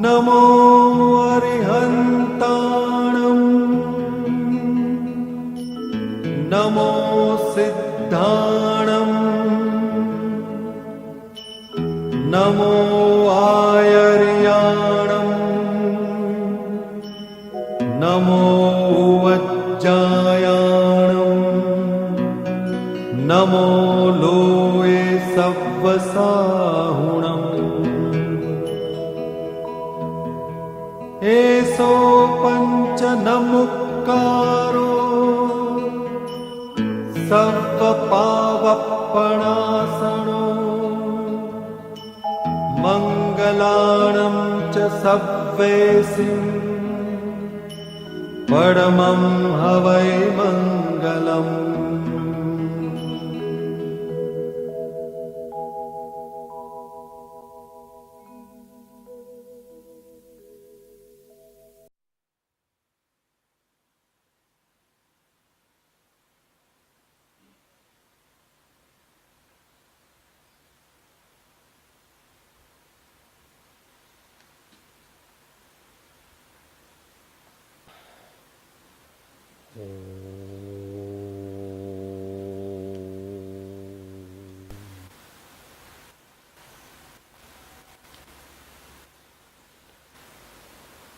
नमो अरिहन्ताणम् नमो सिद्धाणम् नमो आयर्याणम् नमो वज्जायाणम् नमो लोये सव्वसाहुणम् एसो पञ्चनमुक्कारो सव्वपावप्पणासनो मङ्गलाणं च सव्वेसिं परमं हवै मङ्गलम्।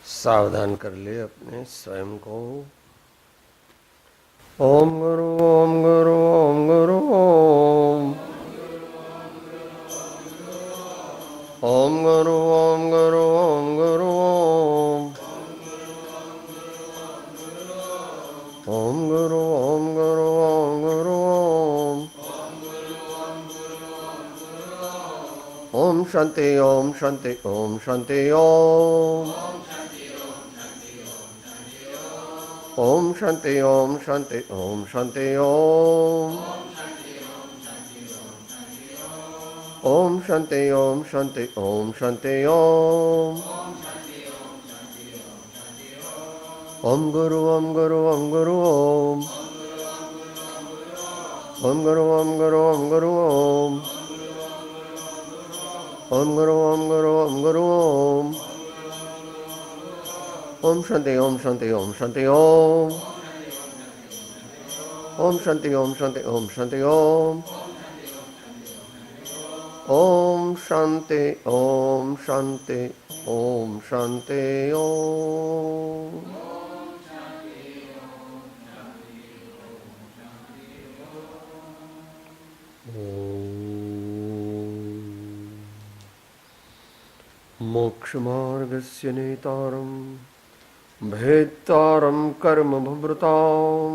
सावधान कर ले अपने स्वयं को। ओम गुरु ओम गुरु ओम गुरु ओम ओम गुरु ओम गुरु ओम गुरु ओम गुरु ओम गुरु ओम गुरु ओम शांति ओम शांति ओम शांति ओम ओम शांति ओम शांति ओम शांति ओम ओम शांति ओम शांति ओम शांति ओम ओम गुरु ओम गुरु ओम गुरु ओम ओम गुरु ओम गुरु ओम गुरु ओम ओम गुरु ओम गुरु ओम गुरु ओम ओम शांति ओम शांति ओम शांति ओम ओम शांति ओम शांति ओम शांति ओम ओम शांति ओम शांति ओम शांति ओम। मोक्षमार्गस्य नेतारं भेत्तारं कर्मभृतां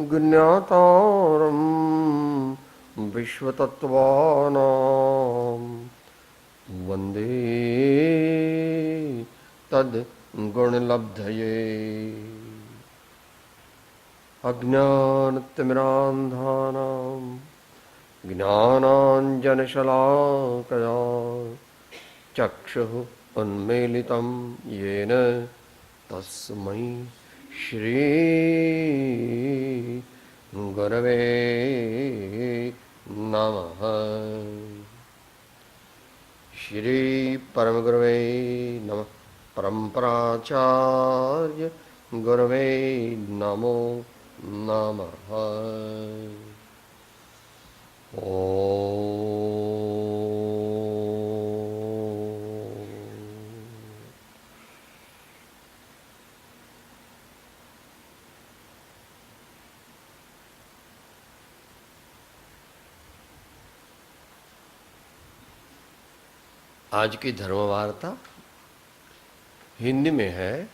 ज्ञातारं विश्वतत्त्वानां वन्दे तद्गुणलब्धये। अज्ञानतिमिरान्धानां ज्ञानाञ्जनशलाकया चक्षुः उन्मीलितं येन तस्मै श्री गुरवे नमः। श्री परमगुरवे नमः। परम्पराचार्य गुरवे नमो नमः। आज की धर्म वार्ता हिंदी में है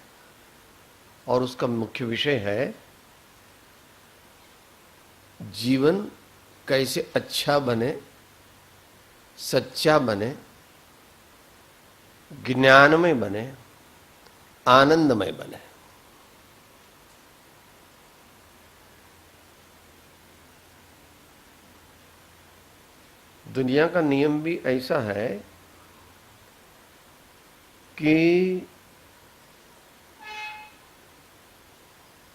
और उसका मुख्य विषय है जीवन कैसे अच्छा बने, सच्चा बने, ज्ञानमय बने, आनंदमय बने। दुनिया का नियम भी ऐसा है कि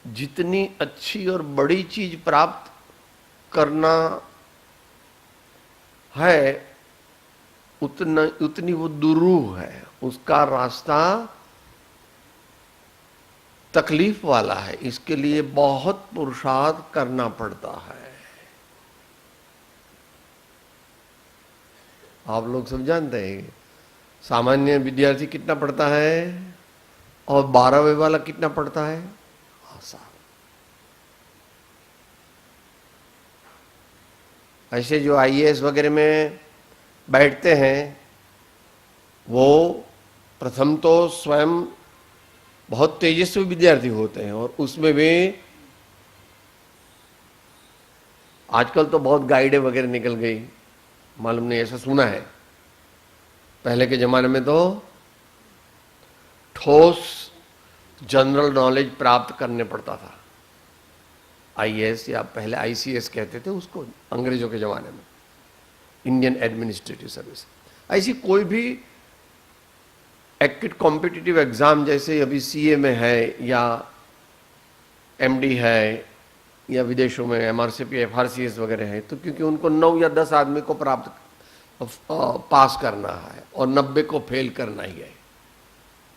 जितनी अच्छी और बड़ी चीज प्राप्त करना है उतनी वो दुरूह है। उसका रास्ता तकलीफ वाला है, इसके लिए बहुत पुरुषार्थ करना पड़ता है। आप लोग सब जानते हैं सामान्य विद्यार्थी कितना पढ़ता है और 12वीं वाला कितना पढ़ता है? आसान। ऐसे जो आईएएस वगैरह में बैठते हैं वो प्रथम तो स्वयं बहुत तेजस्वी विद्यार्थी होते हैं, और उसमें भी आजकल तो बहुत गाइडें वगैरह निकल गई, मालूम नहीं, ऐसा सुना है। पहले के जमाने में तो ठोस जनरल नॉलेज प्राप्त करने पड़ता था। आईएएस या पहले आईसीएस कहते थे उसको अंग्रेजों के जमाने में, इंडियन एडमिनिस्ट्रेटिव सर्विस। ऐसी कोई भी एक्ट कॉम्पिटिटिव एग्जाम जैसे अभी सीए में है या एमडी है या विदेशों में एमआरसीपी एफआरसीएस वगैरह है, तो क्योंकि उनको 9 या 10 आदमी को प्राप्त पास करना है और 90 को फेल करना ही है,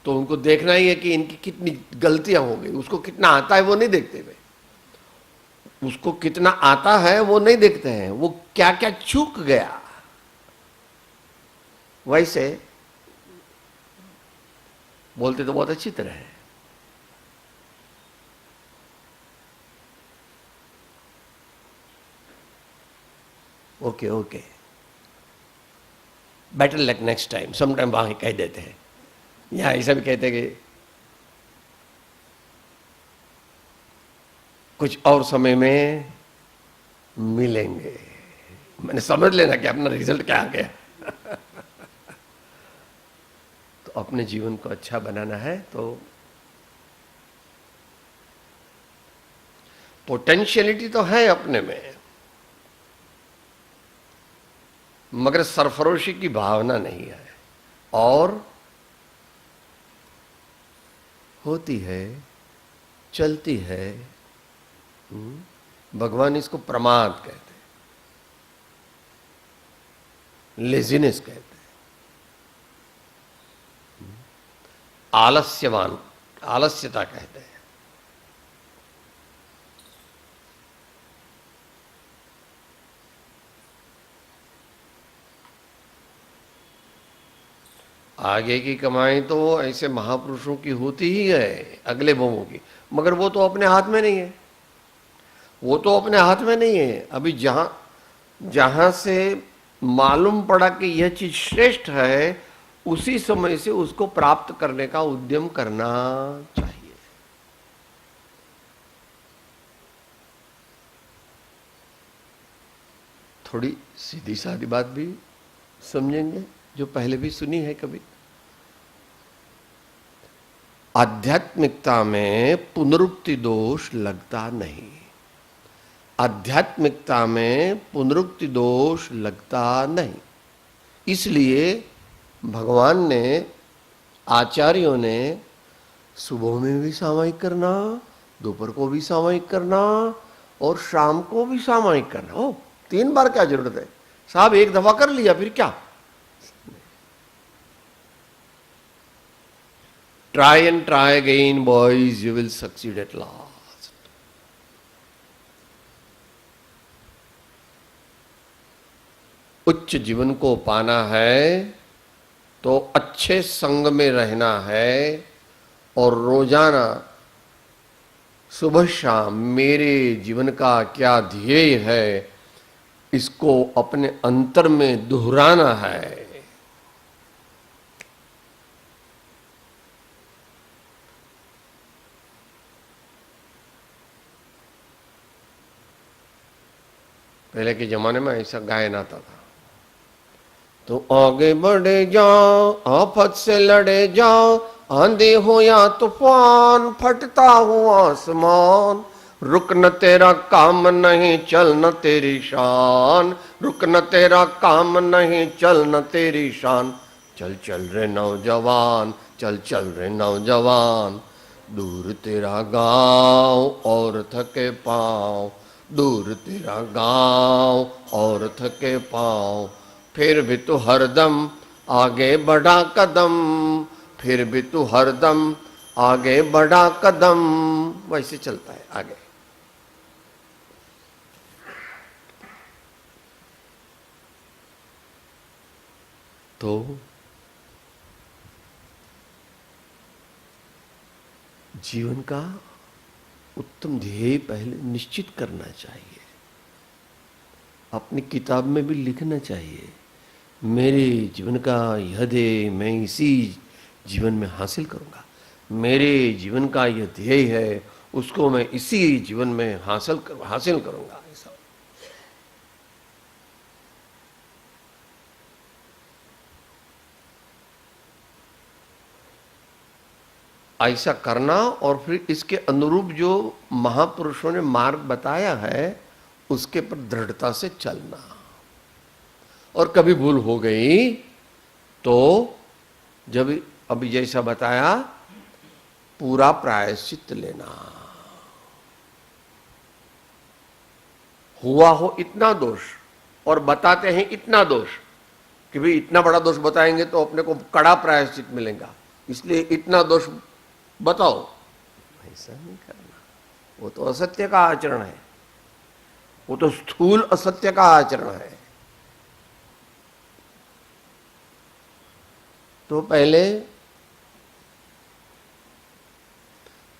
तो उनको देखना ही है कि इनकी कितनी गलतियां हो गई। उसको कितना आता है वो नहीं देखते वे, उसको कितना आता है वो नहीं देखते हैं, वो क्या क्या चूक गया। वैसे बोलते तो बहुत अच्छी तरह है, okay okay, better luck next time, sometime वहां कह देते हैं, यहां ऐसा भी कहते हैं कि कुछ और समय में मिलेंगे। मैंने समझ लेना कि अपना रिजल्ट क्या आ गया। तो अपने जीवन को अच्छा बनाना है तो पोटेंशियलिटी तो है अपने में, मगर सरफरोशी की भावना नहीं है, और होती है, चलती है। भगवान इसको प्रमाद कहते हैं, लेजीनेस कहते हैं, आलस्यवान, आलस्यता कहते हैं। आगे की कमाई तो ऐसे महापुरुषों की होती ही है, अगले बहुओं की, मगर वो तो अपने हाथ में नहीं है, वो तो अपने हाथ में नहीं है। अभी जहां से मालूम पड़ा कि यह चीज श्रेष्ठ है, उसी समय से उसको प्राप्त करने का उद्यम करना चाहिए। थोड़ी सीधी सादी बात भी समझेंगे जो पहले भी सुनी है कभी। आध्यात्मिकता में पुनरुक्ति दोष लगता नहीं, आध्यात्मिकता में पुनरुक्ति दोष लगता नहीं। इसलिए भगवान ने, आचार्यों ने सुबह में भी सामायिक करना, दोपहर को भी सामायिक करना और शाम को भी सामायिक करना। ओ 3 बार क्या जरूरत है साहब, एक दफा कर लिया फिर क्या। Try and try again, boys, you will succeed at last. उच्च जीवन को पाना है तो अच्छे संग में रहना है, और रोजाना सुबह शाम मेरे जीवन का क्या ध्येय है, इसको अपने अंतर में दोहराना है। पहले के जमाने में ऐसा गायन आता था, तो आगे बढ़े जाओ, आफत से लड़े जाओ, आंधी हो या तूफान, फटता हुआ आसमान, रुक न तेरा काम नहीं, चल न तेरी शान, रुक न तेरा काम नहीं, चल न तेरी शान, चल चल रे नौजवान, चल चल रे नौजवान, दूर तेरा गांव और थके पांव, दूर तेरा गांव और थके पांव, फिर भी तू हरदम आगे बढ़ा कदम, फिर भी तू हरदम आगे बढ़ा कदम, वैसे चलता है आगे। तो जीवन का उत्तम ध्येय पहले निश्चित करना चाहिए। अपनी किताब में भी लिखना चाहिए, मेरे जीवन का यह ध्येय मैं इसी जीवन में हासिल करूंगा, मेरे जीवन का यह ध्येय है उसको मैं इसी जीवन में हासिल करूंगा। ऐसा ऐसा करना और फिर इसके अनुरूप जो महापुरुषों ने मार्ग बताया है उसके पर दृढ़ता से चलना। और कभी भूल हो गई तो जब अभी जैसा बताया पूरा प्रायश्चित लेना। हुआ हो इतना दोष और बताते हैं इतना दोष कि भाई इतना बड़ा दोष बताएंगे तो अपने को कड़ा प्रायश्चित मिलेगा, इसलिए इतना दोष बताओ। ऐसा नहीं करना, वो तो असत्य का आचरण है, वो तो स्थूल असत्य का आचरण है। तो पहले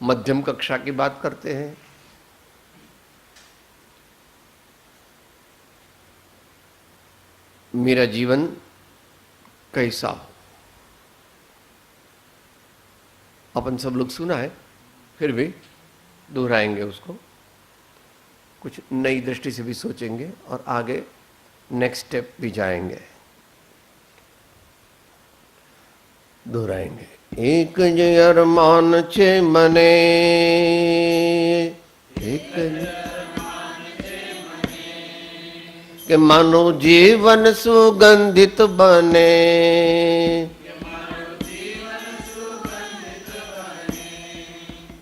मध्यम कक्षा की बात करते हैं। मेरा जीवन कैसा हो, अपन सब लोग सुना है, फिर भी दोहराएंगे उसको, कुछ नई दृष्टि से भी सोचेंगे और आगे नेक्स्ट स्टेप भी जाएंगे, दोहराएंगे। एक जे अरमान छे मने, एक के मानो जीवन सुगंधित बने,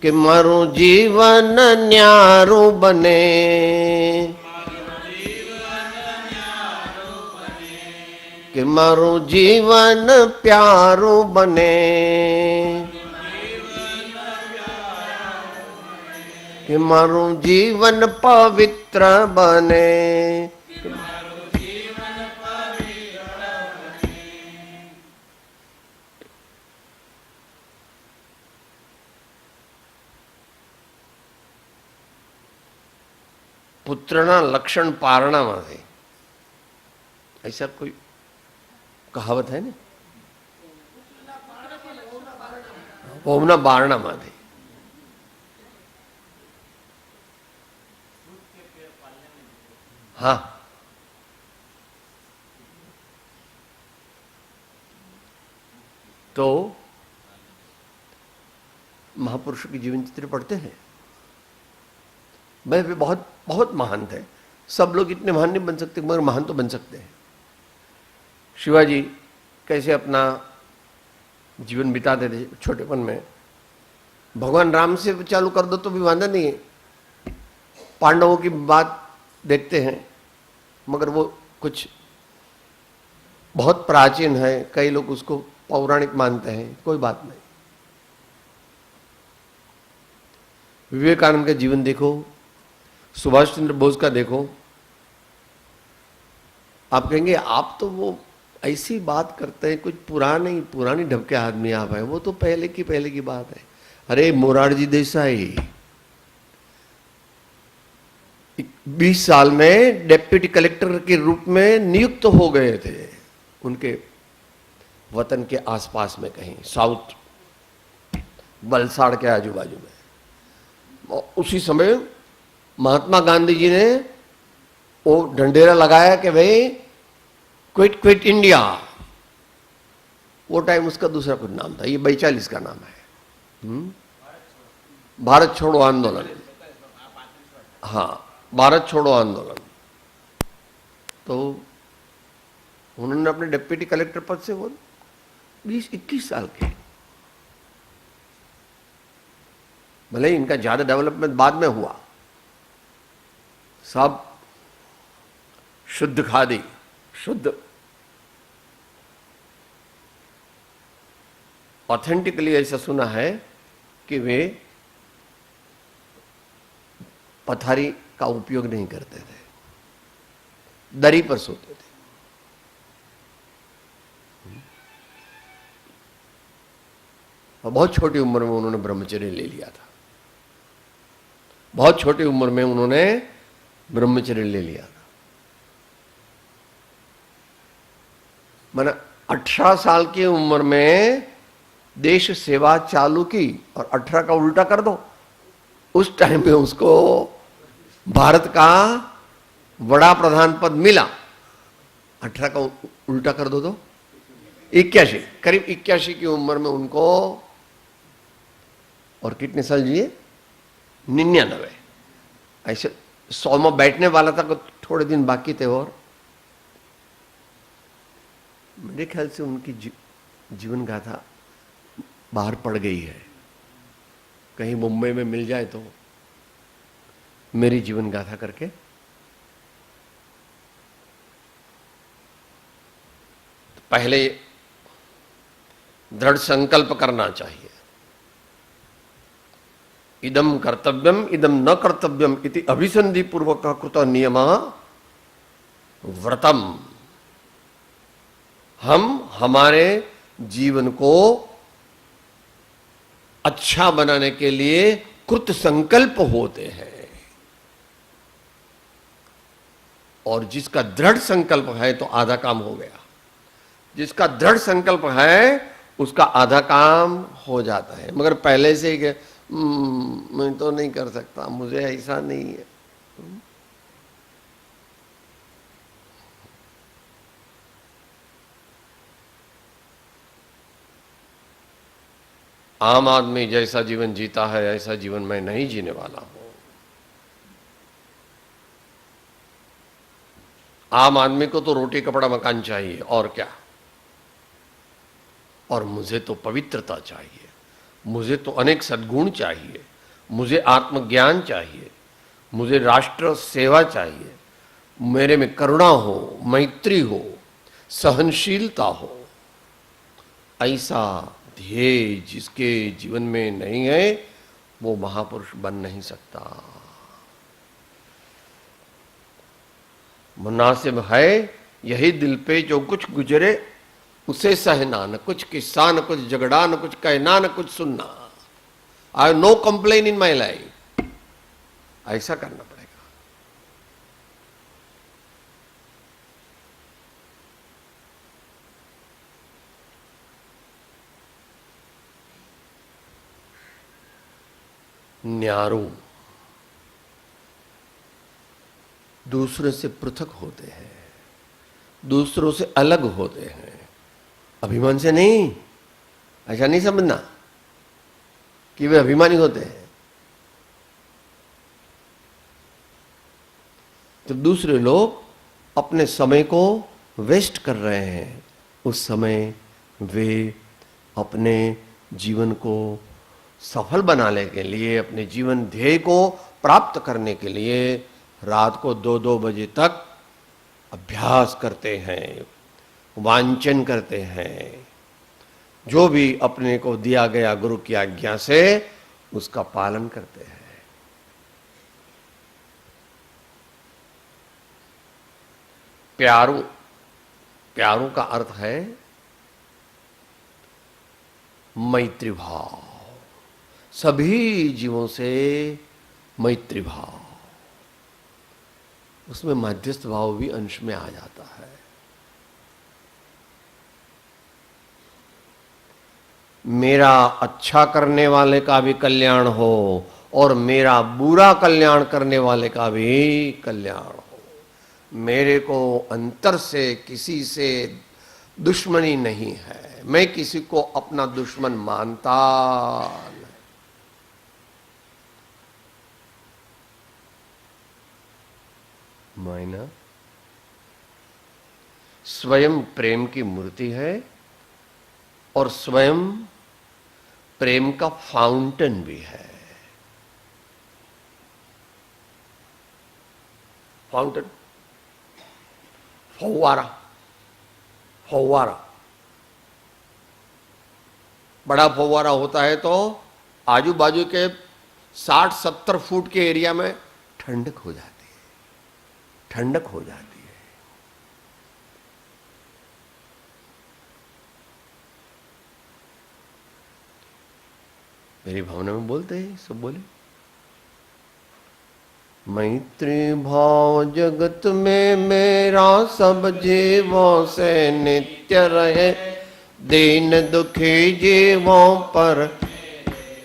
कि मारो जीवन न्यारो बने, कि मारो जीवन प्यारो बने, कि मारो जीवन पवित्र बने। પુત્રના લક્ષણ પારણામાંથી, ऐसा कोई कहावत है ने, ઓમના બારણામાંથી। हाँ, तो महापुरुषों की जीवन चित्र पढ़ते हैं, मैं भी बहुत बहुत महान थे, सब लोग इतने महान नहीं बन सकते मगर महान तो बन सकते हैं। शिवाजी कैसे अपना जीवन बिताते थे छोटेपन में, भगवान राम से चालू कर दो तो भी वांधा नहीं है, पांडवों की बात देखते हैं मगर वो कुछ बहुत प्राचीन है, कई लोग उसको पौराणिक मानते हैं, कोई बात नहीं। विवेकानंद का जीवन देखो, सुभाष चंद्र बोस का देखो, आप कहेंगे आप तो वो ऐसी बात करते हैं, कुछ पुरानी ढब के आदमी आप हैं, वो तो पहले की बात है। अरे मोरारजी देसाई 20 साल में डिप्टी कलेक्टर के रूप में नियुक्त हो गए थे उनके वतन के आसपास में, कहीं साउथ वलसाड़ के आजू बाजू में। उसी समय महात्मा गांधी जी ने वो ढंढेरा लगाया कि भाई क्विट इंडिया, वो टाइम उसका दूसरा कुछ नाम था, ये 42 का नाम है, भारत छोड़ो आंदोलन। हाँ, भारत छोड़ो आंदोलन। तो उन्होंने अपने डिप्टी कलेक्टर पद से वो 20-21 साल के, भले ही इनका ज्यादा डेवलपमेंट बाद में हुआ, सब शुद्ध खादी, शुद्ध ऑथेंटिकली ऐसा सुना है कि वे पथारी का उपयोग नहीं करते थे, दरी पर सोते थे। और बहुत छोटी उम्र में उन्होंने ब्रह्मचर्य ले लिया था। बहुत छोटी उम्र में उन्होंने ब्रह्मचर्य ले लिया था। मैंने 18 साल की उम्र में देश सेवा चालू की और 18 का उल्टा कर दो, उस टाइम में उसको भारत का बड़ा प्रधान पद मिला। 18 का उल्टा कर दो तो 81, करीब 81 की उम्र में उनको, और कितने साल जिए? 99। ऐसे 100 में बैठने वाला था, थोड़े दिन बाकी थे। और मेरे ख्याल से उनकी जीवन गाथा बाहर पड़ गई है। कहीं मुंबई में मिल जाए तो मेरी जीवन गाथा करके पहले दृढ़ संकल्प करना चाहिए। इदम कर्तव्यम इदम न कर्तव्यम इति अभिसंधि पूर्वक कृत नियम व्रतम। हम हमारे जीवन को अच्छा बनाने के लिए कृत संकल्प होते हैं, और जिसका दृढ़ संकल्प है तो आधा काम हो गया। जिसका दृढ़ संकल्प है उसका आधा काम हो जाता है। मगर पहले से ही मैं तो नहीं कर सकता, मुझे ऐसा नहीं है। आम आदमी जैसा जीवन जीता है ऐसा जीवन मैं नहीं जीने वाला हूं। आम आदमी को तो रोटी कपड़ा मकान चाहिए और क्या, और मुझे तो पवित्रता चाहिए, मुझे तो अनेक सद्गुण चाहिए, मुझे आत्मज्ञान चाहिए, मुझे राष्ट्र सेवा चाहिए, मेरे में करुणा हो, मैत्री हो, सहनशीलता हो। ऐसा ध्येय जिसके जीवन में नहीं है वो महापुरुष बन नहीं सकता। मुनासिब है यही दिल पे जो कुछ गुजरे उसे सहना, न कुछ किस्सा, न कुछ झगड़ा, न कुछ कहना, न कुछ सुनना। I know complain in my life. ऐसा करना पड़ेगा। न्यारू दूसरे से पृथक होते हैं, दूसरों से अलग होते हैं, अभिमान से नहीं। ऐसा नहीं समझना कि वे अभिमानी होते हैं। तो दूसरे लोग अपने समय को वेस्ट कर रहे हैं, उस समय वे अपने जीवन को सफल बनाने के लिए, अपने जीवन ध्येय को प्राप्त करने के लिए रात को 2-2 बजे तक अभ्यास करते हैं, वांचन करते हैं। जो भी अपने को दिया गया गुरु की आज्ञा से उसका पालन करते हैं। प्यारू, प्यारू का अर्थ है मैत्री भाव। सभी जीवों से मैत्री भाव, उसमें मध्यस्थ भाव भी अंश में आ जाता है। मेरा अच्छा करने वाले का भी कल्याण हो और मेरा बुरा कल्याण करने वाले का भी कल्याण हो। मेरे को अंतर से किसी से दुश्मनी नहीं है, मैं किसी को अपना दुश्मन मानता नहीं। मायना स्वयं प्रेम की मूर्ति है और स्वयं प्रेम का फाउंटेन भी है। फाउंटेन, फव्वारा, फव्वारा, बड़ा फव्वारा होता है तो आजू बाजू के 60-70 फुट के एरिया में ठंडक हो जाती है, ठंडक हो जाती है। मेरी भावना में बोलते हैं, सब बोले। मैत्री भाव जगत में मेरा सब जीवों से नित्य रहे, दीन दुखी जीवों पर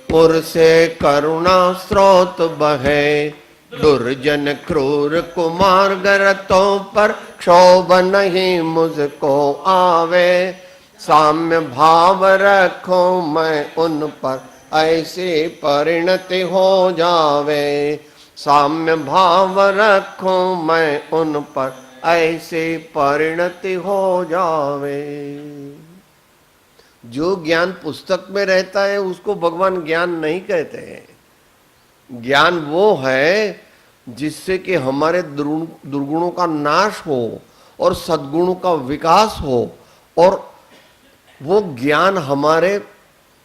पुर से करुणा स्रोत बहे, दुर्जन क्रूर कुमार गरतों पर क्षोभ नहीं मुझको आवे, साम्य भाव रखो मैं उन पर ऐसी परिणति हो जावे, साम्य भाव रखो मैं उन पर ऐसी परिणति हो जावे। जो ज्ञान पुस्तक में रहता है उसको भगवान ज्ञान नहीं कहते हैं। ज्ञान वो है जिससे कि हमारे दुर्गुणों का नाश हो और सद्गुणों का विकास हो, और वो ज्ञान हमारे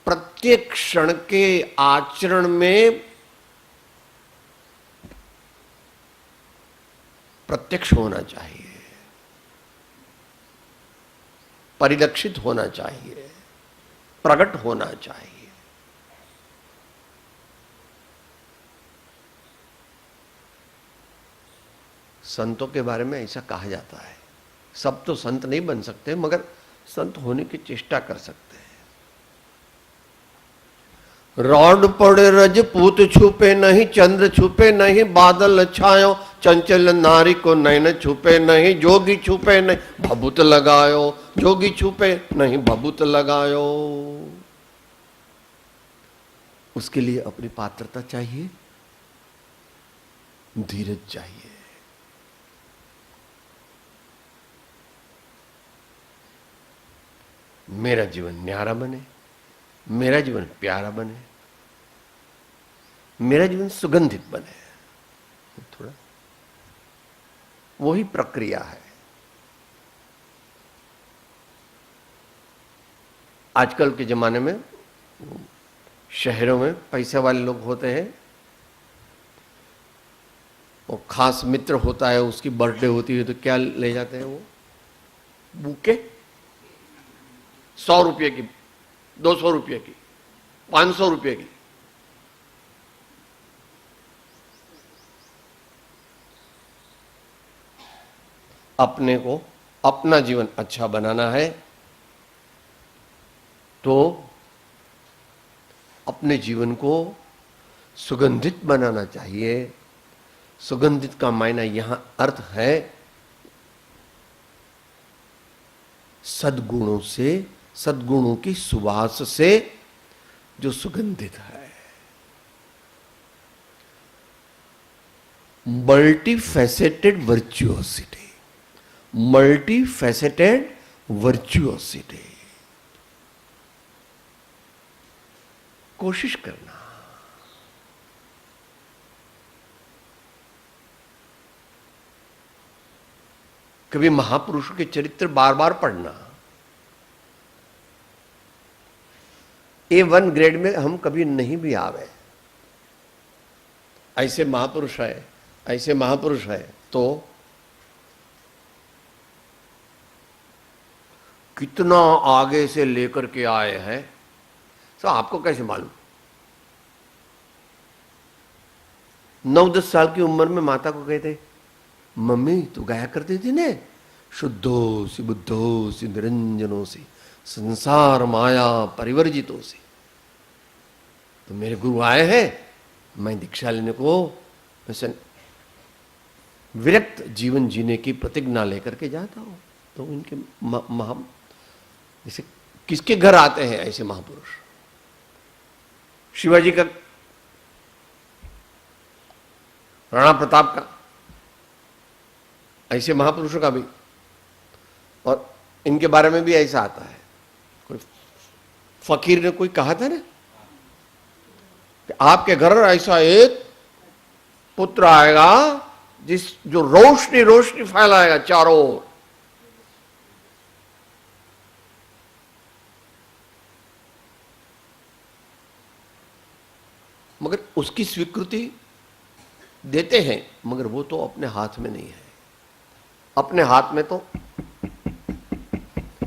प्रत्येक क्षण के आचरण में प्रत्यक्ष होना चाहिए, परिलक्षित होना चाहिए, प्रकट होना चाहिए। संतों के बारे में ऐसा कहा जाता है, सब तो संत नहीं बन सकते मगर संत होने की चेष्टा कर सकते हैं। रॉड पड़े रजपूत छुपे नहीं, चंद्र छुपे नहीं, बादल छायो, चंचल नारी को नैन छुपे नहीं, जोगी छुपे नहीं भभूत लगायो, जोगी छुपे नहीं भभूत लगायो। उसके लिए अपनी पात्रता चाहिए, धीरज चाहिए। मेरा जीवन न्यारा बने, मेरा जीवन प्यारा बने, मेरा जीवन सुगंधित बने, थोड़ा वही प्रक्रिया है। आजकल के जमाने में शहरों में पैसे वाले लोग होते हैं, वो खास मित्र होता है, उसकी बर्थडे होती है तो क्या ले जाते हैं वो बुके, 100 रुपये की, 200 रुपये की, 500 रुपये की। अपने को अपना जीवन अच्छा बनाना है तो अपने जीवन को सुगंधित बनाना चाहिए। सुगंधित का मायना यहां अर्थ है सद्गुणों से, सद्गुणों की सुवास से जो सुगंधित है। मल्टीफैसेटेड वर्चुओसिटी, मल्टीफैसेटेड वर्चुओसिटी। कोशिश करना, कभी महापुरुषों के चरित्र बार बार पढ़ना। A1 ग्रेड में हम कभी नहीं भी आवे, ऐसे महापुरुष है, ऐसे महापुरुष है, तो कितना आगे से लेकर के आए हैं तो आपको कैसे मालूम? 9-10 साल की उम्र में माता को कहते, मम्मी तू गाया करती थी ने, शुद्धोसी बुद्धोसी निरंजनोसी संसार माया परिवर्जितोसी। तो मेरे गुरु आए हैं, मैं दीक्षा लेने को वैसे विरक्त जीवन जीने की प्रतिज्ञा लेकर के जाता हूं। तो इनके जैसे किसके घर आते हैं ऐसे महापुरुष? शिवाजी का, राणा प्रताप का, ऐसे महापुरुषों का भी। और इनके बारे में भी ऐसा आता है, कोई फकीर ने कोई कहा था ना कि आपके घर ऐसा एक पुत्र आएगा जो रोशनी रोशनी फैलाएगा चारों ओर। मगर उसकी स्वीकृति देते हैं, मगर वो तो अपने हाथ में नहीं है। अपने हाथ में तो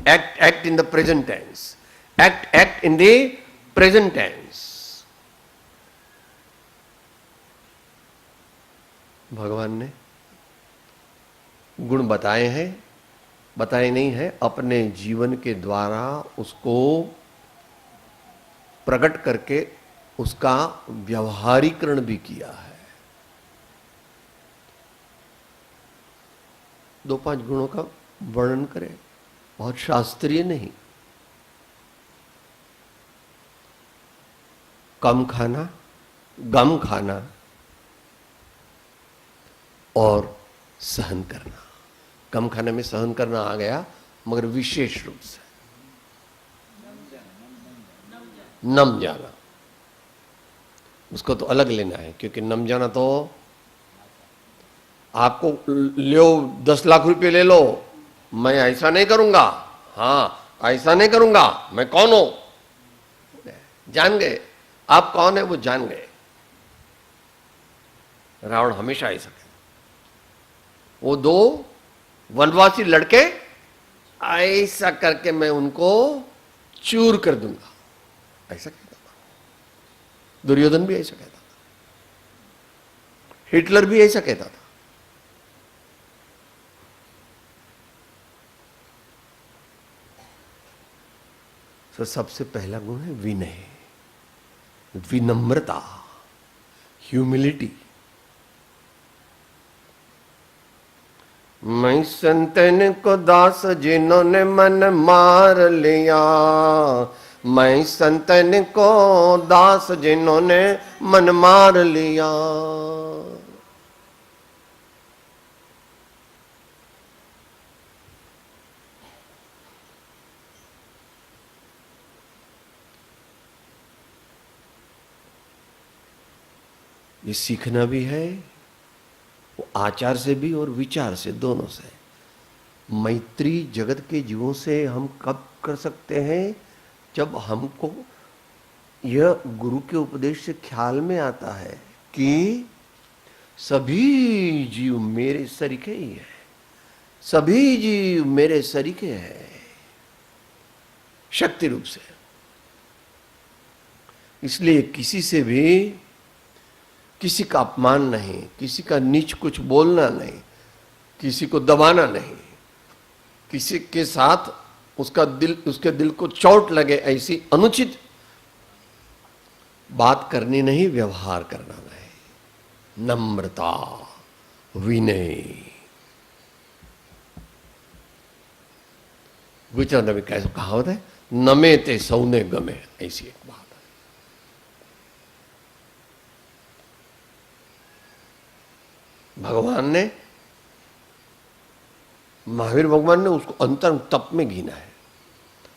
act in the present tense, act in the present tense. भगवान ने गुण बताए हैं, बताए नहीं है, अपने जीवन के द्वारा उसको प्रकट करके उसका व्यवहारीकरण भी किया है। 2-5 गुणों का वर्णन करें, बहुत शास्त्रीय नहीं। कम खाना, गम खाना और सहन करना। कम खाने में सहन करना आ गया, मगर विशेष रूप से नम जाना, उसको तो अलग लेना है, क्योंकि नम जाना तो आपको लो 10 लाख रुपए ले लो, मैं ऐसा नहीं करूंगा, हाँ ऐसा नहीं करूंगा, मैं कौन हूं, जान गए आप कौन है, वो जान गए। रावण हमेशा ऐसा कहता, वो 2 वनवासी लड़के ऐसा करके मैं उनको चूर कर दूंगा, ऐसा कहता था। दुर्योधन भी ऐसा कहता था, हिटलर भी ऐसा कहता था। तो सबसे पहला गुण है विनय, विनम्रता, ह्यूमिलिटी। मैं संतन को दास जिन्होंने मन मार लिया, मैं संतन को दास जिन्होंने मन मार लिया। ये सीखना भी है, वो आचार से भी और विचार से, दोनों से। मैत्री जगत के जीवों से हम कब कर सकते हैं, जब हमको यह गुरु के उपदेश से ख्याल में आता है कि सभी जीव मेरे सरीखे ही है, सभी जीव मेरे सरीखे हैं शक्ति रूप से। इसलिए किसी से भी किसी का अपमान नहीं, किसी का नीच कुछ बोलना नहीं, किसी को दबाना नहीं, किसी के साथ उसके दिल को चोट लगे ऐसी अनुचित बात करनी नहीं, व्यवहार करना नहीं। नम्रता, विनय। गुजरात में कैसे कहावत है, नमे ते सौने गमे, ऐसी एक बात है। भगवान ने, महावीर भगवान ने उसको अंतरंग तप में गिना है,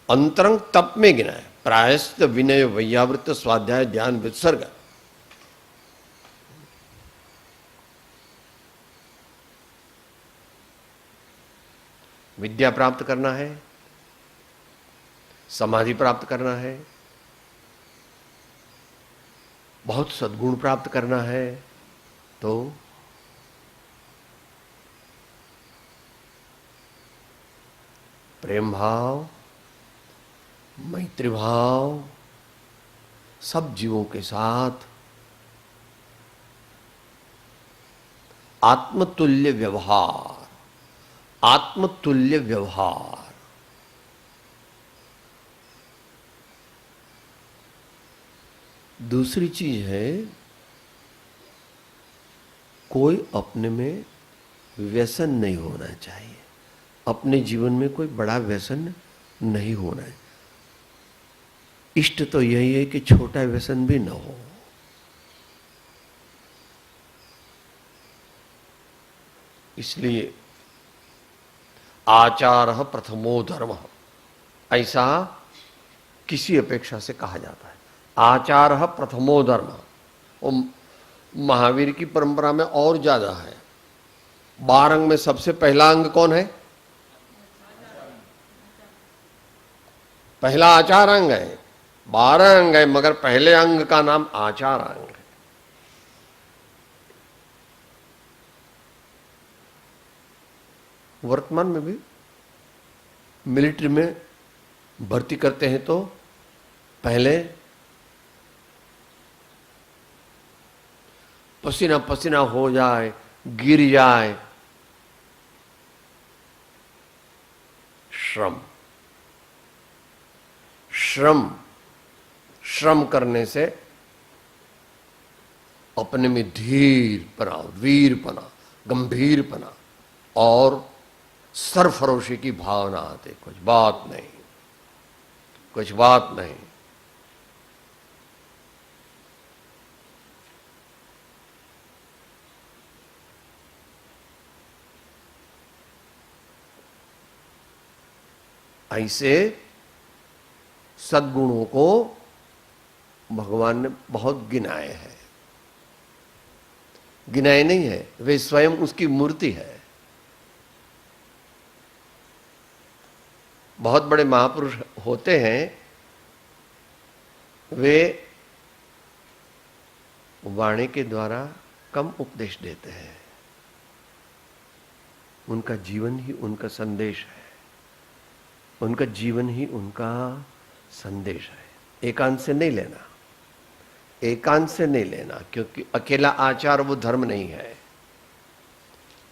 अंतरंग तप में गिना है। प्रायश्चित, विनय, वैयावृत, स्वाध्याय, ध्यान, विसर्ग। विद्या प्राप्त करना है, समाधि प्राप्त करना है, बहुत सद्गुण प्राप्त करना है, तो प्रेम भाव, मैत्री भाव, सब जीवों के साथ आत्मतुल्य व्यवहार, आत्मतुल्य व्यवहार। दूसरी चीज है, कोई अपने में व्यसन नहीं होना चाहिए, अपने जीवन में कोई बड़ा व्यसन नहीं होना है। इष्ट तो यही है कि छोटा व्यसन भी न हो। इसलिए आचार प्रथमो धर्म, ऐसा किसी अपेक्षा से कहा जाता है। आचार प्रथमो धर्म, वो महावीर की परंपरा में और ज्यादा है। 12 अंग में सबसे पहला अंग कौन है? पहला आचार अंग है। 12 अंग है, मगर पहले अंग का नाम आचार अंग है। वर्तमान में भी मिलिट्री में भर्ती करते हैं तो पहले पसीना पसीना हो जाए, गिर जाए, श्रम श्रम श्रम करने से अपने में धीरपना, वीरपना, गंभीरपना और सरफरोशी की भावना आती। कुछ बात नहीं, कुछ बात नहीं। ऐसे सद्गुणों को भगवान ने बहुत गिनाए हैं। गिनाए नहीं है, वे स्वयं उसकी मूर्ति है। बहुत बड़े महापुरुष होते हैं, वे वाणी के द्वारा कम उपदेश देते हैं। उनका जीवन ही उनका संदेश है, उनका जीवन ही उनका संदेश है। एकांत से नहीं लेना, एकांत से नहीं लेना, क्योंकि अकेला आचार वो धर्म नहीं है।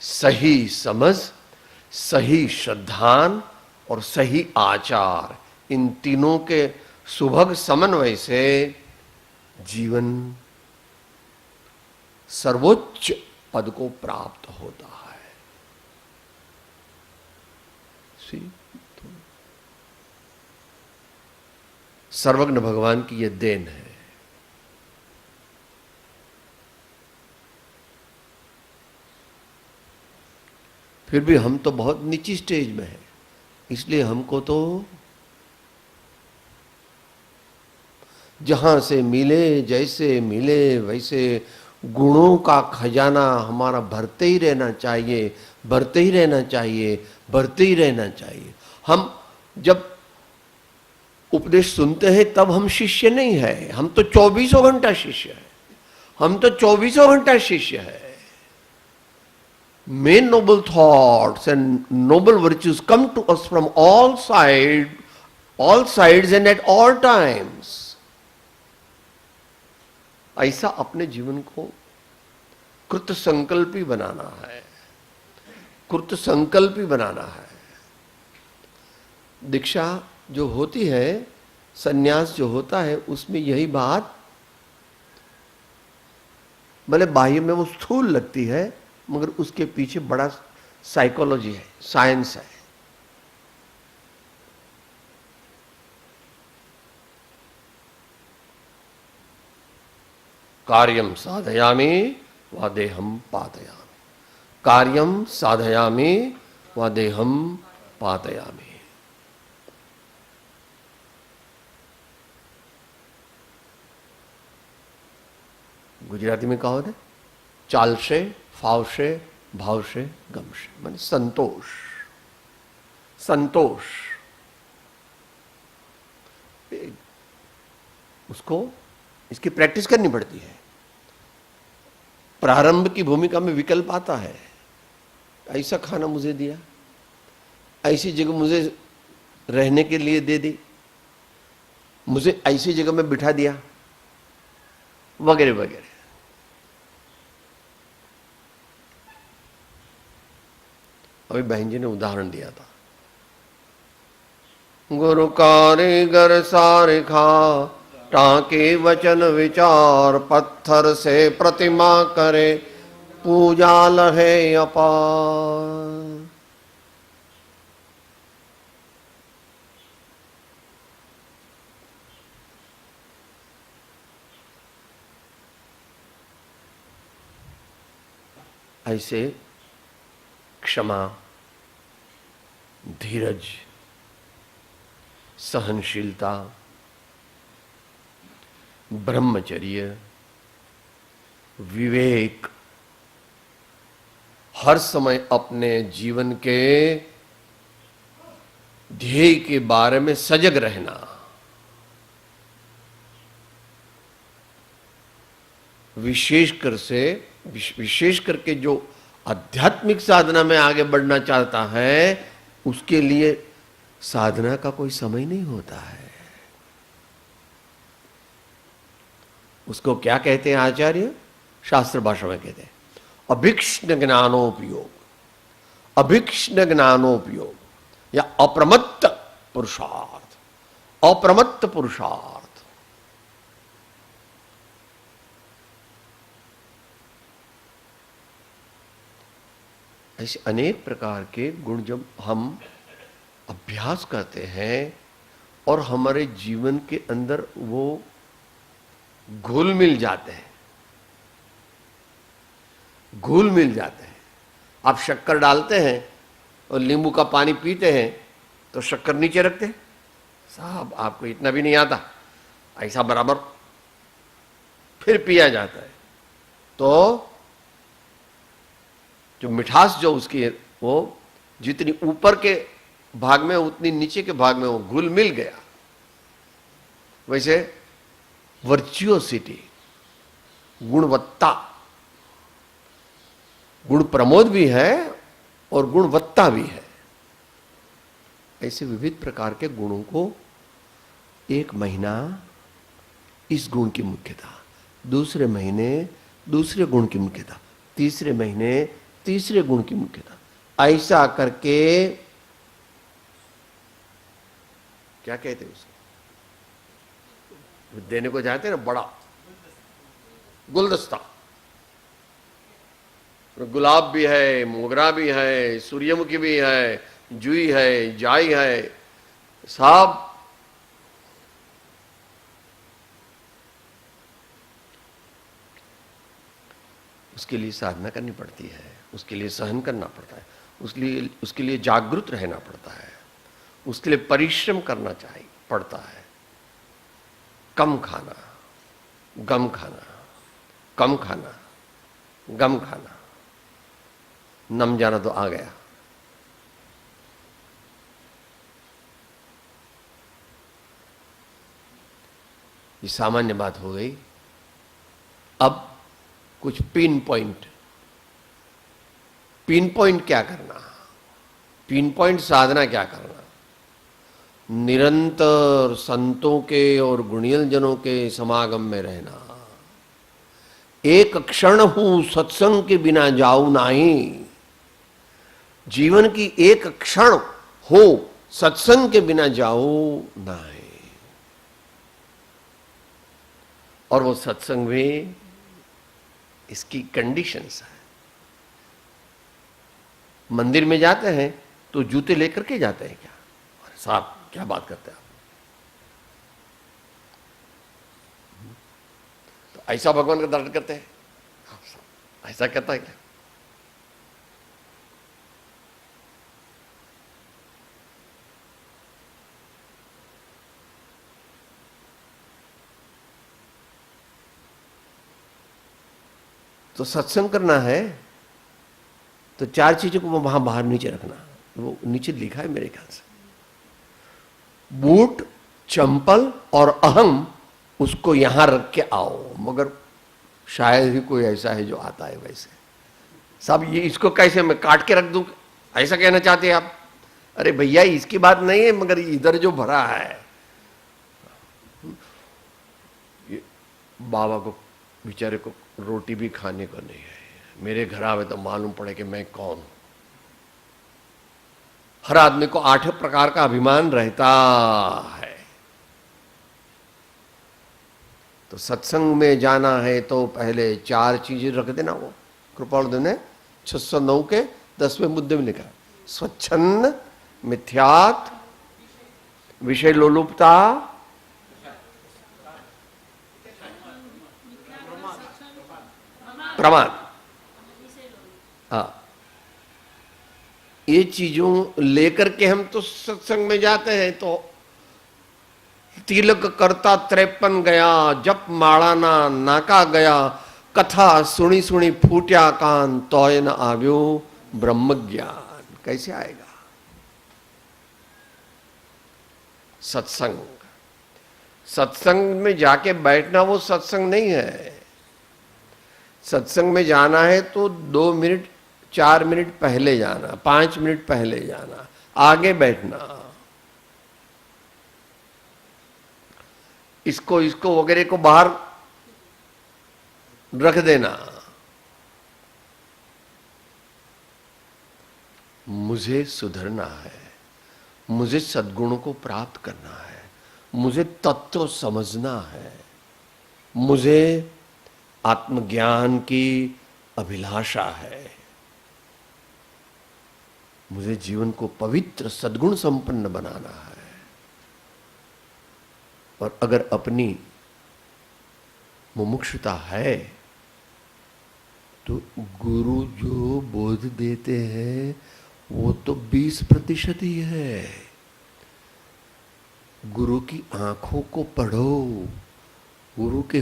सही समझ, सही श्रद्धान और सही आचार, इन तीनों के सुभग समन्वय से जीवन सर्वोच्च पद को प्राप्त होता है। सर्वज्ञ भगवान की यह देन है। फिर भी हम तो बहुत नीची स्टेज में हैं, इसलिए हमको तो जहां से मिले, जैसे मिले वैसे गुणों का खजाना हमारा भरते ही रहना चाहिए, भरते ही रहना चाहिए, भरते ही रहना चाहिए। हम जब उपदेश सुनते हैं तब हम शिष्य नहीं है, हम तो 24 घंटा शिष्य है, हम तो 24 घंटा शिष्य है। Main noble thoughts and noble virtues come to us from all sides and at all times. ऐसा अपने जीवन को कृत संकल्पी बनाना है, कृत संकल्पी बनाना है। दीक्षा जो होती है, संन्यास जो होता है, उसमें यही बात भले बाह्य में वो स्थूल लगती है, मगर उसके पीछे बड़ा साइकोलॉजी है, साइंस है। कार्यम साधयामि व देहम पातयामि, कार्यम साधयामि व देहम पातयामि। गुजराती में कहो ने, चालशे, फावशे, भावशे, गमशे, माने संतोष। संतोष उसको इसकी प्रैक्टिस करनी पड़ती है। प्रारंभ की भूमिका में विकल्प आता है। ऐसा खाना मुझे दिया, ऐसी जगह मुझे रहने के लिए दे दी, मुझे ऐसी जगह में बिठा दिया, वगैरह वगैरह। अभी बहन जी ने उदाहरण दिया था, गुरु कारीगर सारिखा, टाके वचन विचार, पत्थर से प्रतिमा करे, पूजा लहे अपार। ऐसे क्षमा, धीरज, सहनशीलता, ब्रह्मचर्य, विवेक, हर समय अपने जीवन के ध्येय के बारे में सजग रहना, विशेष करके जो आध्यात्मिक साधना में आगे बढ़ना चाहता है, उसके लिए साधना का कोई समय नहीं होता है। उसको क्या कहते हैं आचार्य? शास्त्र भाषा में कहते हैं अभिक्ष्ण ज्ञानोपयोग, अभिक्ष्ण ज्ञानोपयोग या अप्रमत्त पुरुषार्थ, अप्रमत्त पुरुषार्थ। ऐसे अनेक प्रकार के गुण जब हम अभ्यास करते हैं और हमारे जीवन के अंदर वो घुल मिल जाते हैं, घुल मिल जाते हैं। आप शक्कर डालते हैं और नींबू का पानी पीते हैं तो शक्कर नीचे रखते हैं, साहब आपको इतना भी नहीं आता, ऐसा बराबर फिर पिया जाता है। तो जो मिठास जो उसकी है, वो जितनी ऊपर के भाग में उतनी नीचे के भाग में वो घुल मिल गया। वैसे वर्चुओसिटी, गुणवत्ता, गुण प्रमोद भी है और गुणवत्ता भी है। ऐसे विविध प्रकार के गुणों को एक महीना इस गुण की मुख्यता, दूसरे महीने दूसरे गुण की मुख्यता, तीसरे महीने तीसरे गुण की मुख्यता, ऐसा करके क्या कहते हैं उसको, देने को जाते हैं ना बड़ा गुलदस्ता, गुलाब भी है, मोगरा भी है, सूर्यमुखी भी है, जुई है, जाई है, सब उसके लिए साधना करनी पड़ती है, उसके लिए सहन करना पड़ता है, उसके लिए जागरूक रहना पड़ता है, उसके लिए परिश्रम करना चाहिए पड़ता है। कम खाना, गम खाना, कम खाना, गम खाना, नम जाना तो आ गया। ये सामान्य बात हो गई। अब कुछ पिन पॉइंट क्या करना, पिन पॉइंट साधना क्या करना। निरंतर संतों के और गुणियल जनों के समागम में रहना। एक क्षण हूं सत्संग के बिना जाऊं नहीं। जीवन की एक क्षण हो सत्संग के बिना जाऊं नहीं। और वो सत्संग में इसकी कंडीशंस है। मंदिर में जाते हैं तो जूते लेकर के जाते हैं क्या? अरे साहब क्या बात करते हैं आप? तो ऐसा भगवान का दर्शन करते हैं? ऐसा कहता है क्या? तो सत्संग करना है तो चार चीजों को वहां बाहर नीचे रखना। वो नीचे लिखा है मेरे ख्याल से, बूट, चंपल और अहम उसको यहां रख के आओ। मगर शायद ही कोई ऐसा है जो आता है वैसे। सब ये इसको कैसे मैं काट के रख दूं, ऐसा कहना चाहते हैं आप? अरे भैया इसकी बात नहीं है, मगर इधर जो भरा है, ये बाबा को बेचारे को रोटी भी खाने को नहीं है। मेरे घर आवे तो मालूम पड़े कि मैं कौन हूं। हर आदमी को 8 प्रकार का अभिमान रहता है। तो सत्संग में जाना है तो पहले 4 चीजें रख देना। वो कृपाणुदेव ने 609 के 10वें मुद्दे में लिखा, स्वच्छंद, मिथ्यात, विषय लोलुपता, प्रमाद। हाँ, ये चीजों लेकर के हम तो सत्संग में जाते हैं। तो तिलक करता 53 गया, जप माळाना नाका गया, कथा सुनी सुनी फूट्या कान, तोय न आव्यो ब्रह्म ज्ञान। कैसे आएगा सत्संग? सत्संग में जाके बैठना वो सत्संग नहीं है। सत्संग में जाना है तो 2 मिनट 4 मिनट पहले जाना, 5 मिनट पहले जाना, आगे बैठना, इसको वगैरह को बाहर रख देना। मुझे सुधरना है, मुझे सद्गुणों को प्राप्त करना है, मुझे तत्व समझना है, मुझे आत्मज्ञान की अभिलाषा है, मुझे जीवन को पवित्र सद्गुण संपन्न बनाना है। और अगर अपनी मुमुक्षुता है तो गुरु जो बोध देते हैं वो तो 20% ही है। गुरु की आंखों को पढ़ो, गुरु के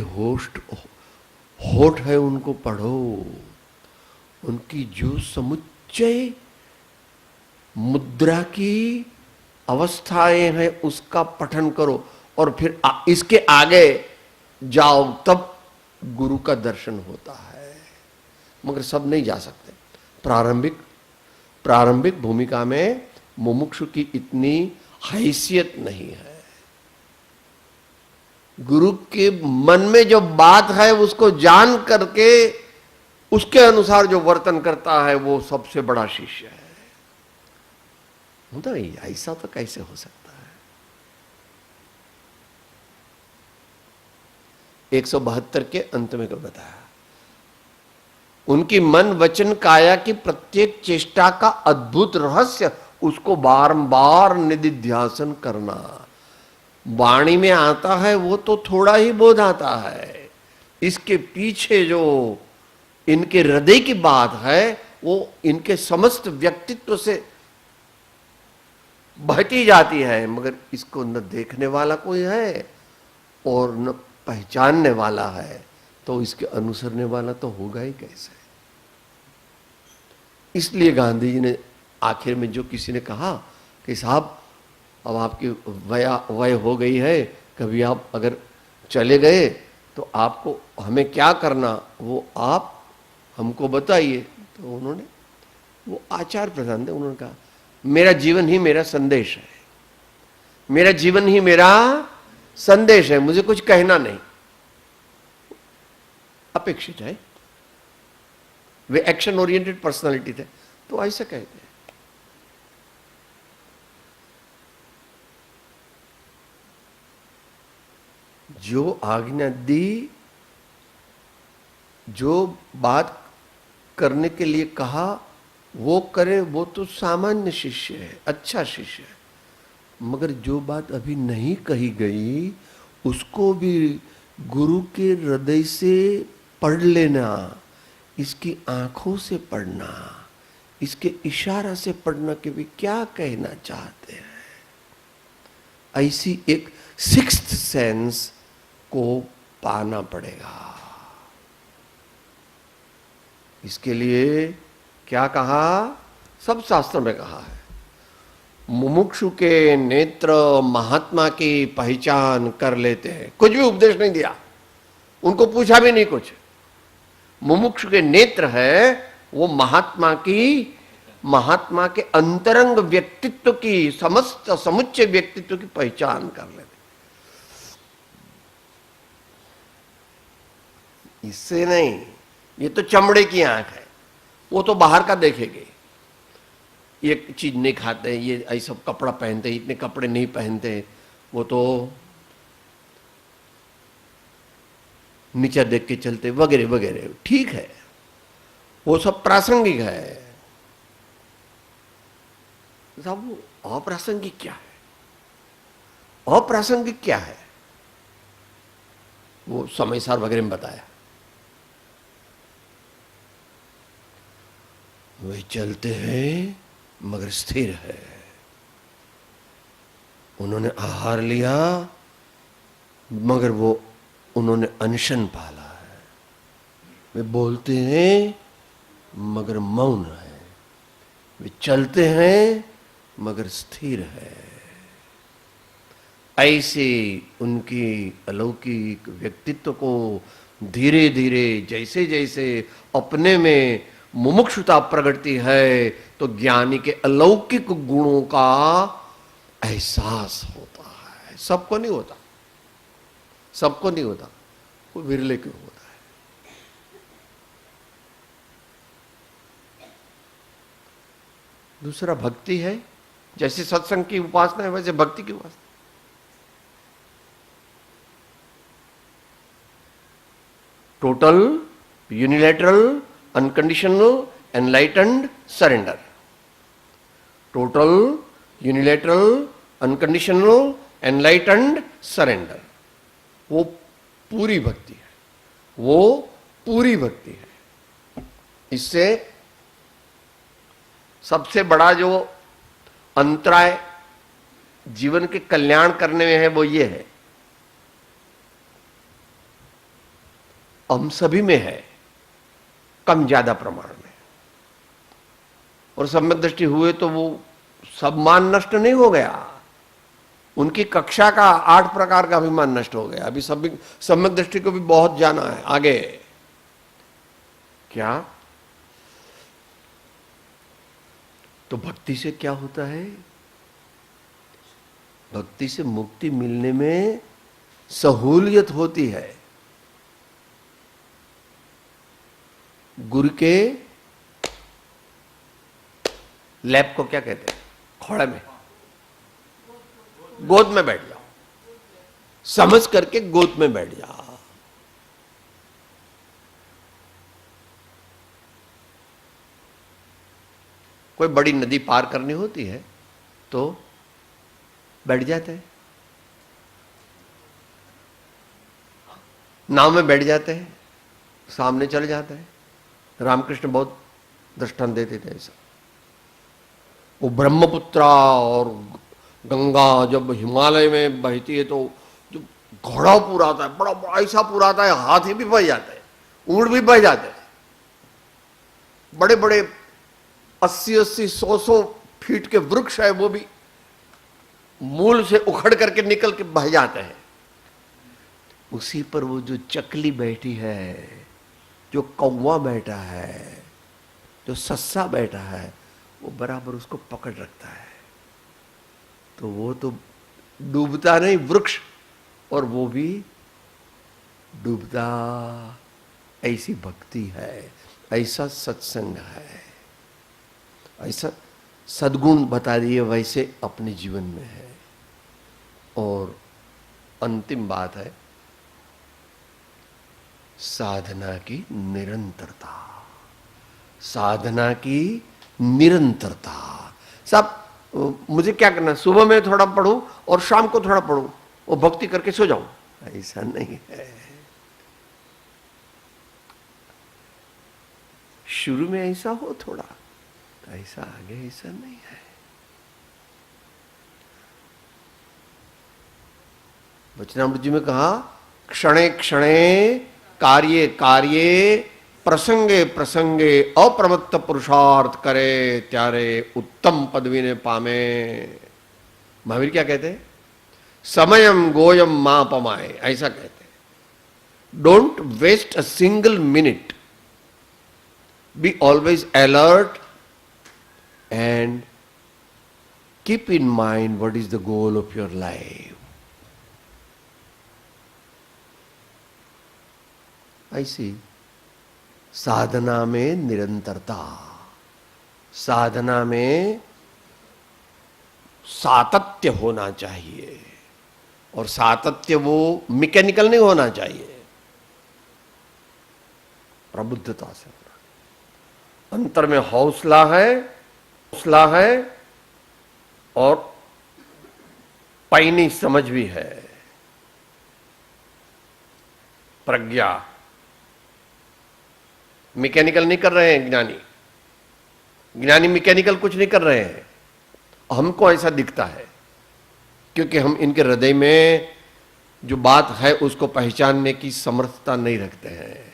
होठ है उनको पढ़ो, उनकी जो समुच्चय मुद्रा की अवस्थाएं हैं उसका पठन करो और फिर इसके आगे जाओ, तब गुरु का दर्शन होता है। मगर सब नहीं जा सकते। प्रारंभिक भूमिका में मुमुक्षु की इतनी हैसियत नहीं है। गुरु के मन में जो बात है उसको जान करके उसके अनुसार जो वर्तन करता है वो सबसे बड़ा शिष्य है। नहीं, ऐसा तो कैसे हो सकता है? 172 के अंत में बताया, उनकी मन वचन काया की प्रत्येक चेष्टा का अद्भुत रहस्य उसको बारंबार निधिध्यासन करना। वाणी में आता है वो तो थोड़ा ही बोध आता है, इसके पीछे जो इनके हृदय की बात है वो इनके समस्त व्यक्तित्व से बहती जाती है। मगर इसको न देखने वाला कोई है और न पहचानने वाला है, तो इसके अनुसरने वाला तो होगा ही कैसे? इसलिए गांधी जी ने आखिर में जो किसी ने कहा कि साहब अब आपकी वय हो गई है, कभी आप अगर चले गए तो आपको हमें क्या करना वो आप हमको बताइए। तो उन्होंने वो आचार्य प्रधान थे, उन्होंने कहा मेरा जीवन ही मेरा संदेश है, मेरा जीवन ही मेरा संदेश है, मुझे कुछ कहना नहीं। अपेक्षित है, वे एक्शन ओरिएंटेड पर्सनालिटी थे, तो ऐसा कहते हैं। जो आज्ञा दी, जो बात करने के लिए कहा वो करे, वो तो सामान्य शिष्य है, अच्छा शिष्य है। मगर जो बात अभी नहीं कही गई उसको भी गुरु के हृदय से पढ़ लेना, इसकी आंखों से पढ़ना, इसके इशारा से पढ़ना कि वे क्या कहना चाहते हैं। ऐसी एक सिक्स्थ सेंस को पाना पड़ेगा। इसके लिए क्या कहा? सब शास्त्रों में कहा है, मुमुक्षु के नेत्र महात्मा की पहचान कर लेते हैं। कुछ भी उपदेश नहीं दिया, उनको पूछा भी नहीं कुछ। मुमुक्षु के नेत्र है वो महात्मा के अंतरंग व्यक्तित्व की, समस्त समुच्चय व्यक्तित्व की पहचान कर लेते। इससे नहीं, ये तो चमड़े की आंख है, वो तो बाहर का देखेंगे। ये चीज नहीं खाते, ये ऐसा कपड़ा पहनते, इतने कपड़े नहीं पहनते, वो तो नीचा देख के चलते वगैरह वगैरह। ठीक है, वो सब प्रासंगिक है। साहब वो अप्रासंगिक क्या है? अप्रासंगिक क्या है? वो समय सार वगैरह में बताया। वे चलते हैं मगर स्थिर है। उन्होंने आहार लिया मगर वो उन्होंने अनशन पाला है। वे बोलते हैं मगर मौन है। वे चलते हैं मगर स्थिर है। ऐसे उनकी अलौकिक व्यक्तित्व को धीरे धीरे जैसे जैसे अपने में मुमुक्षुता प्रगटती है तो ज्ञानी के अलौकिक गुणों का एहसास होता है। सबको नहीं होता, सबको नहीं होता, वो विरले क्यों होता है। दूसरा भक्ति है, जैसे सत्संग की उपासना है वैसे भक्ति की उपासना। Total, unilateral, unconditional, enlightened surrender. Total, unilateral, unconditional, enlightened surrender, वो पूरी भक्ति है, वो पूरी भक्ति है। इससे सबसे बड़ा जो अंतराय जीवन के कल्याण करने में है वो ये है, हम सभी में है, कम ज्यादा प्रमाण में। और सम्यक दृष्टि हुए तो वो सब मान नष्ट नहीं हो गया, उनकी कक्षा का 8 प्रकार का अभिमान नष्ट हो गया। अभी सम्यक दृष्टि को भी बहुत जाना है आगे। क्या? तो भक्ति से क्या होता है? भक्ति से मुक्ति मिलने में सहूलियत होती है। गुरु के लैप को क्या कहते हैं? खोड़े में, गोद में बैठ जाओ, समझ करके गोद में बैठ जाओ। कोई बड़ी नदी पार करनी होती है तो बैठ जाते हैं, नाव में बैठ जाते हैं, सामने चले जाते हैं। रामकृष्ण बहुत दृष्टांत देते थे ऐसा। वो ब्रह्मपुत्रा और गंगा जब हिमालय में बहती है तो जो घोड़ा पूरा आता है, बड़ा ऐसा पूरा आता है, हाथी भी बह जाते हैं, ऊंट भी बह जाते हैं। बड़े बड़े 80-80, 100-100 फीट के वृक्ष है, वो भी मूल से उखड़ करके निकल के बह जाते हैं। उसी पर वो जो चकली बैठी है, जो कौवा बैठा है, जो सस्सा बैठा है, वो बराबर उसको पकड़ रखता है। तो वो तो डूबता नहीं वृक्ष, और वो भी डूबता। ऐसी भक्ति है, ऐसा सत्संग है, ऐसा सद्गुण बता दिए वैसे अपने जीवन में है। और अंतिम बात है साधना की निरंतरता। साधना की निरंतरता। सब मुझे क्या करना, सुबह में थोड़ा पढूं और शाम को थोड़ा पढूं और भक्ति करके सो जाऊं, ऐसा नहीं है। शुरू में ऐसा हो थोड़ा, ऐसा आगे ऐसा नहीं है। वचनामृत जी में कहा, क्षणे क्षणे कार्ये कार्ये प्रसंगे प्रसंगे अप्रमत्त पुरुषार्थ करे त्यारे उत्तम पदवी ने पामे। महावीर क्या कहते हैं? समयम गोयम मां पमाए, ऐसा कहते हैं। Don't waste a single minute, be always alert and keep in mind what is the goal of your life. ऐसी साधना में निरंतरता, साधना में सातत्य होना चाहिए। और सातत्य वो मैकेनिकल नहीं होना चाहिए, प्रबुद्धता से होना। अंतर में हौसला है और पैनी समझ भी है, प्रज्ञा। मैकेनिकल नहीं कर रहे हैं ज्ञानी, ज्ञानी मैकेनिकल कुछ नहीं कर रहे हैं। हमको ऐसा दिखता है क्योंकि हम इनके हृदय में जो बात है उसको पहचानने की समर्थता नहीं रखते हैं।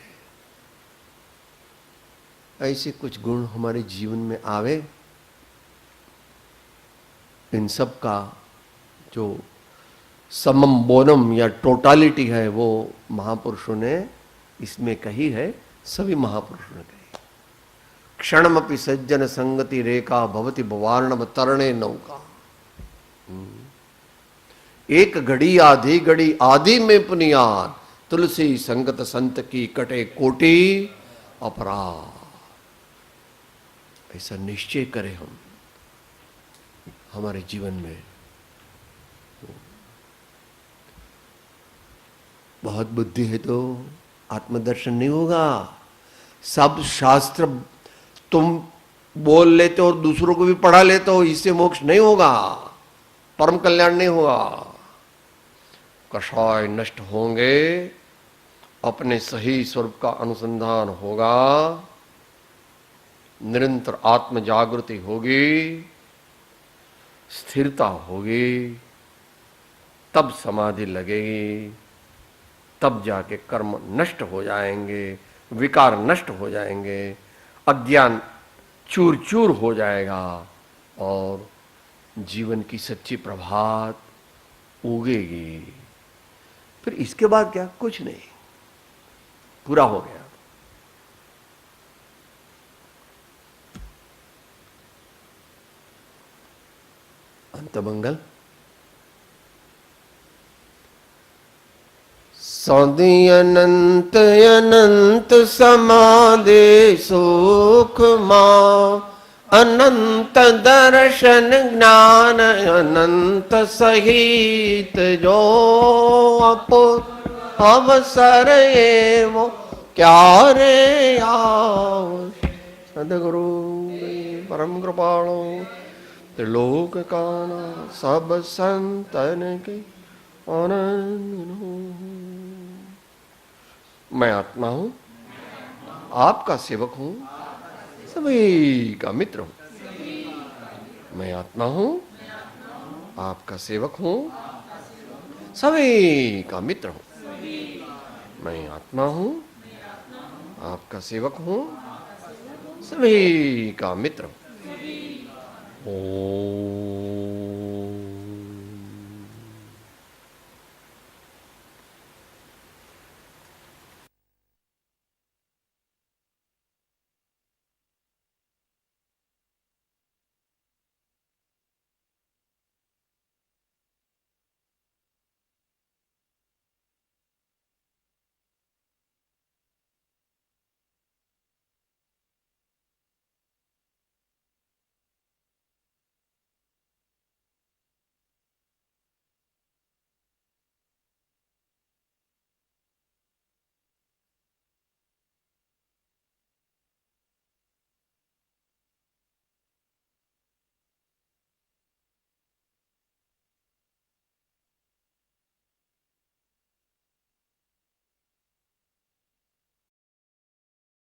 ऐसे कुछ गुण हमारे जीवन में आवे, इन सब का जो समम बोनम या टोटालिटी है वो महापुरुषों ने इसमें कही है, सभी महापुरुषों ने कही। क्षणमपि सज्जन संगति रेखा भवति भवार्णव तरणे नौका। एक घड़ी आधी घड़ी आदि में पुनियाद, तुलसी संगत संत की कटे कोटि अपराध। ऐसा निश्चय करें हम हमारे जीवन में। बहुत बुद्धि है तो आत्मदर्शन नहीं होगा। सब शास्त्र तुम बोल लेते हो और दूसरों को भी पढ़ा लेते हो, इससे मोक्ष नहीं होगा, परम कल्याण नहीं होगा। कषाय नष्ट होंगे, अपने सही स्वरूप का अनुसंधान होगा, निरंतर आत्म जागृति होगी, स्थिरता होगी, तब समाधि लगेगी, तब जाके कर्म नष्ट हो जाएंगे, विकार नष्ट हो जाएंगे, अज्ञान चूर चूर हो जाएगा और जीवन की सच्ची प्रभात उगेगी। फिर इसके बाद क्या? कुछ नहीं, पूरा हो गया। अंतमंगल। सौदी अनंत अनंत समाधि सुख मां, अनंत दर्शन ज्ञान अनंत सहित जो अवसर एवं क्या रे आओ। सदगुरु परम कृपाणु त्रिलोक काना सब संतन के आनंद हो। मैं आत्मा हूं, आपका सेवक हूं, सभी का मित्र हूं। मैं आत्मा हूं, आपका सेवक हूं, सभी का मित्र हूं। मैं आत्मा हूं, आपका सेवक हूं, सभी का मित्र हूं। ओम।